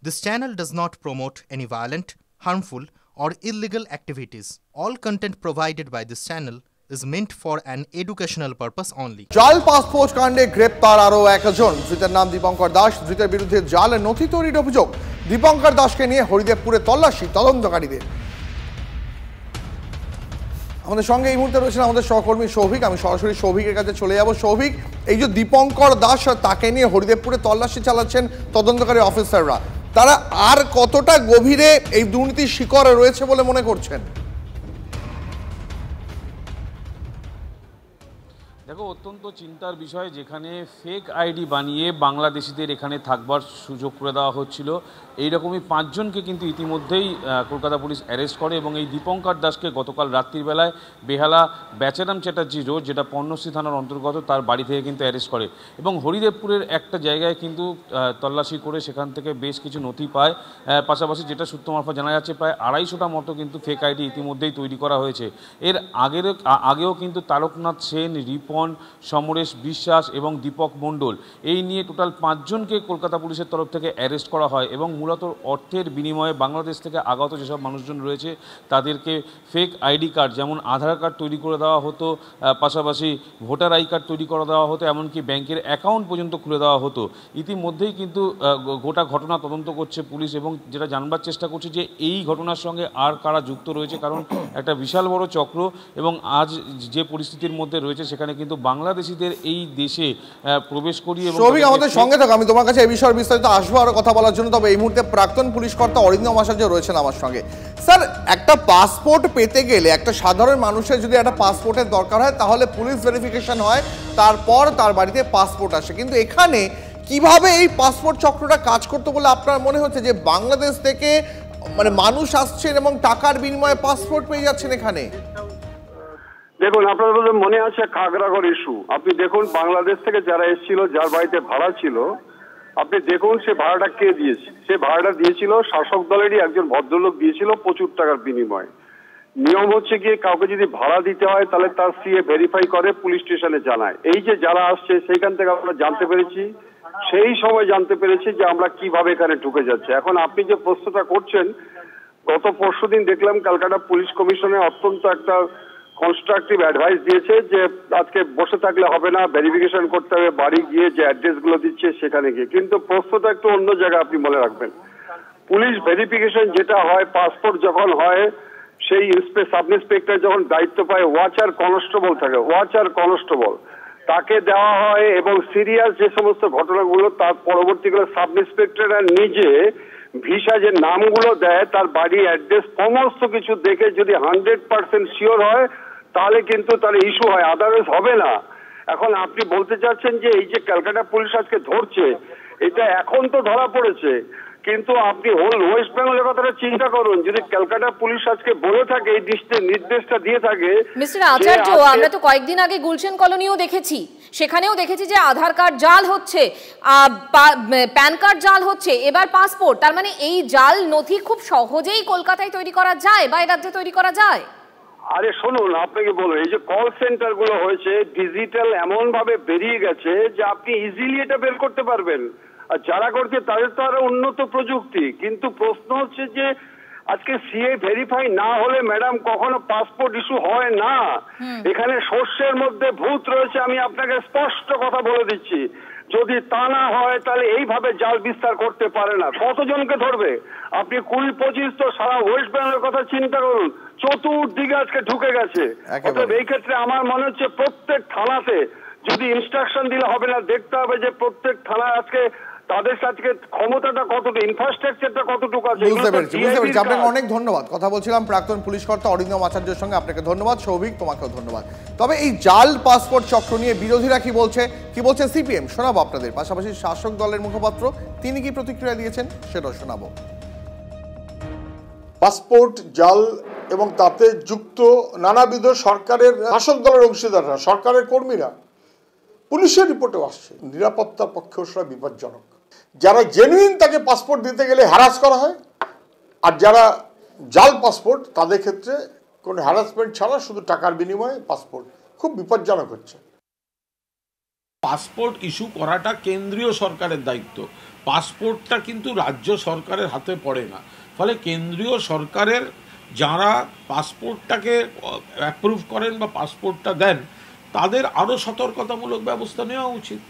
This channel does not promote any violent, harmful, or illegal activities. All content provided by this channel is meant for an educational purpose only. জাল passport কাণ্ডে গ্রেপ্তার আরও একজন। ধৃতের নাম দীপঙ্কর দাস। ধৃতের বিরুদ্ধে জাল নথি তৈরির অভিযোগ। দীপঙ্কর দাসকে নিয়ে হরিদেবপুরে তল্লাশি তদন্তকারীদের। আমাদের সঙ্গে এই মুহূর্তে রয়েছেন আমাদের সহকর্মী সৌভিক। আমি সরাসরি সৌভিকের কাছে চলে যাব। সৌভিক, এই যে দীপঙ্কর দাস, তাকে নিয়ে হরিদেবপুরে তল্লাশি চালাচ্ছেন তদন্তকারী অফিসাররা, তারা আর কতটা গভীরে এই দুর্নীতির শিকড়ে রয়েছে বলে মনে করছেন? দেখো, অত্যন্ত চিন্তার বিষয়, যেখানে ফেক আইডি বানিয়ে বাংলাদেশিদের এখানে থাকবার সুযোগ করে দেওয়া হচ্ছিল। এইরকমই 5 জনকে কিন্তু ইতিমধ্যেই কলকাতা পুলিশ অ্যারেস্ট করে এবং এই দীপঙ্কর দাসকে গতকাল রাত্রিবেলায় বেহালা বেচারাম চ্যাটার্জি রোড, যেটা পর্ণশ্রী থানার অন্তর্গত, তার বাড়ি থেকে কিন্তু অ্যারেস্ট করে এবং হরিদেবপুরের একটা জায়গায় কিন্তু তল্লাশি করে সেখান থেকে বেশ কিছু নথি পায়। পাশাপাশি যেটা সূত্র মারফত জানা যাচ্ছে, প্রায় 250টা মতো কিন্তু ফেক আইডি ইতিমধ্যেই তৈরি করা হয়েছে। এর আগেও কিন্তু তারকনাথ সেন, রিপন, সমরেশ বিশ্বাস এবং দীপক মণ্ডল, এই নিয়ে টোটাল 5 জনকে কলকাতা পুলিশের তরফ থেকে অ্যারেস্ট করা হয় এবং মূলত অর্থের বিনিময়ে বাংলাদেশ থেকে আগত যেসব মানুষজন রয়েছে তাদেরকে ফেক আইডি কার্ড, যেমন আধার কার্ড তৈরি করে দেওয়া হতো, পাশাপাশি ভোটার আই কার্ড তৈরি করে দেওয়া হতো, এমনকি ব্যাংকের অ্যাকাউন্ট পর্যন্ত খুলে দেওয়া হতো। ইতিমধ্যেই কিন্তু গোটা ঘটনা তদন্ত করছে পুলিশ এবং যেটা জানবার চেষ্টা করছে যে এই ঘটনার সঙ্গে আর কারা যুক্ত রয়েছে, কারণ একটা বিশাল বড় চক্র এবং আজ যে পরিস্থিতির মধ্যে রয়েছে সেখানে কিন্তু বাংলাদেশিদের এই দেশে প্রবেশ করিয়ে। সৌভিক, আমাদের সঙ্গে থাকো, আমি তোমার কাছে এই বিষয়ে বিস্তারিত আসবো আরো কথা বলার জন্য। তবে এই মুহূর্তে প্রাক্তন পুলিশ কর্তা অরিন্দম আচার্য রয়েছেন আমার সঙ্গে। স্যার, একটা পাসপোর্ট পেতে গেলে একটা সাধারণ মানুষের যদি একটা পাসপোর্টের দরকার হয় তাহলে পুলিশ ভেরিফিকেশন হয়, তারপর তার বাড়িতে পাসপোর্ট আসে, কিন্তু এখানে কিভাবে এই পাসপোর্ট চক্রটা কাজ করতে বলে আপনার মনে হচ্ছে যে বাংলাদেশ থেকে মানে মানুষ আসছেন এবং টাকার বিনিময়ে পাসপোর্ট পেয়ে যাচ্ছেন এখানে? দেখুন, আপনাদের মনে আছে খাগড়াগড় ইস্যু, আপনি দেখুন বাংলাদেশ থেকে যারা এসেছিল, যার বাড়িতে ভাড়া ছিল, আপনি দেখুন সে ভাড়াটা কে দিয়েছে। সে ভাড়াটা দিয়েছিল শাসক দলেরই একজন ভদ্রলোক, দিয়েছিল প্রচুর টাকার বিনিময়ে। নিয়ম হচ্ছে গিয়ে কাউকে যদি ভাড়া দিতে হয় তাহলে তার সিএ ভেরিফাই করে, পুলিশ স্টেশনে জানায়। এই যে যারা আসছে সেইখান থেকে আমরা জানতে পেরেছি, সেই সময় জানতে পেরেছি যে আমরা কিভাবে এখানে ঢুকে যাচ্ছে। এখন আপনি যে প্রশ্নটা করছেন, গত পরশুদিন দেখলাম ক্যালকাটা পুলিশ কমিশনে অত্যন্ত একটা কনস্ট্রাকটিভ অ্যাডভাইস দিয়েছে যে আজকে বসে থাকলে হবে না, ভেরিফিকেশন করতে হবে, বাড়ি গিয়ে যে অ্যাড্রেস গুলো দিচ্ছে সেখানে গিয়ে। কিন্তু প্রশ্নটা একটু অন্য জায়গায় আপনি মনে রাখবেন। পুলিশ ভেরিফিকেশন যেটা হয়, পাসপোর্ট যখন হয়, সেই সাব ইন্সপেক্টর যখন দায়িত্ব পায়, ওয়াচার কনস্টেবল থাকে, ওয়াচার কনস্টেবল তাকে দেওয়া হয় এবং সিরিয়াস যে সমস্ত ঘটনাগুলো তার পরবর্তীকালে সাব ইন্সপেক্টররা নিজে ভিসা যে নামগুলো দেয়, তার বাড়ি অ্যাড্রেস সমস্ত কিছু দেখে যদি 100% শিওর হয় তাহলে কিন্তু তার ইস্যু হয়, আদারওয়াইজ হবে না। এখন আপনি বলতে চাচ্ছেন যে এই যে ক্যালকাটা পুলিশ আজকে ধরছে, এটা এখন তো ধরা পড়েছে, কিন্তু আপনি হোল ওয়েস্ট বেঙ্গলের কথাটা চিন্তা করুন। যদি ক্যালকাটা পুলিশ আজকে বলে থাকে, এই নির্দেশটা দিয়ে থাকে। মিস্টার আচার্য, আমরা তো কয়েকদিন আগে গুলশান কলোনিও দেখেছি, সেখানেও দেখেছি যে আধার কার্ড জাল হচ্ছে, প্যান কার্ড জাল হচ্ছে, এবার পাসপোর্ট। তার মানে এই জাল নথি খুব সহজেই কলকাতায় তৈরি করা যায় বা রাজ্যে তৈরি করা যায়? আরে শুনুন, আপনাকে বলবো, এই যে কল সেন্টার গুলো হয়েছে, ডিজিটাল এমন ভাবে বেরিয়ে গেছে যে আপনি ইজিলি এটা বের করতে পারবেন। আর যারা করছে তাদের তো আরো উন্নত প্রযুক্তি, কিন্তু প্রশ্ন হচ্ছে যে আজকে সিএ ভেরিফাই না হলে ম্যাডাম কখনো পাসপোর্ট ইস্যু হয় না। এখানে শস্যের মধ্যে ভূত রয়েছে, আমি আপনাকে স্পষ্ট কথা বলে দিচ্ছি। যদি তা না হয় তাহলে এইভাবে জাল বিস্তার করতে পারে না। কতজনকে ধরবে? আপনি 20-25 তো সারা ওয়েস্ট বেঙ্গলের কথা চিন্তা করুন, চতুর্দিকে আজকে ঢুকে গেছে। অতএব এই ক্ষেত্রে আমার মনে হচ্ছে প্রত্যেক থানাতে যদি ইনস্ট্রাকশন দিলে হবে না, দেখতে হবে যে প্রত্যেক থানায় আজকে তাদের সাথে ক্ষমতাটা কতটুকু, ইনফ্রাস্ট্রাকচারটা কতটুকু আছে। বুঝতে পেরেছি। আপনাকে অনেক ধন্যবাদ। কথা বলছিলাম প্রাক্তন পুলিশ কর্তা অরিন্দম আচার্যের সঙ্গে। আপনাকে ধন্যবাদ সৌভিক, তোমাকেও ধন্যবাদ। তবে এই জাল পাসপোর্ট চক্র নিয়ে বিরোধীরা কি বলছে সিপিএম শোনাবো আপনাদের। পাশাপাশি শাসক দলের মুখপাত্র তিনি কি প্রতিক্রিয়া দিয়েছেন সেটাও শোনাবো। পাসপোর্ট জাল এবং তাতে যুক্ত নানাবিধ সরকারের শাসক দলের অংশীদাররা, সরকারের কর্মীরা, পুলিশের রিপোর্টেও আসছে নিরাপত্তার পক্ষেও সেটা বিপজ্জনক। যারা জেনুইন তাকে পাসপোর্ট দিতে গেলে হ্যারাস করা হয়, আর যারা জাল পাসপোর্ট তাদের ক্ষেত্রে কোনো হ্যারাসমেন্ট ছাড়া শুধু টাকার বিনিময়ে পাসপোর্ট, খুব বিপজ্জনক হচ্ছে। পাসপোর্ট ইস্যু করাটা কেন্দ্রীয় সরকারের দায়িত্ব। পাসপোর্টটা কিন্তু রাজ্য সরকারের হাতে পড়ে না, ফলে কেন্দ্রীয় সরকারের যারা পাসপোর্টটাকে অ্যাপ্রুভ করেন বা পাসপোর্টটা দেন তাদের আরও সতর্কতামূলক ব্যবস্থা নেওয়া উচিত।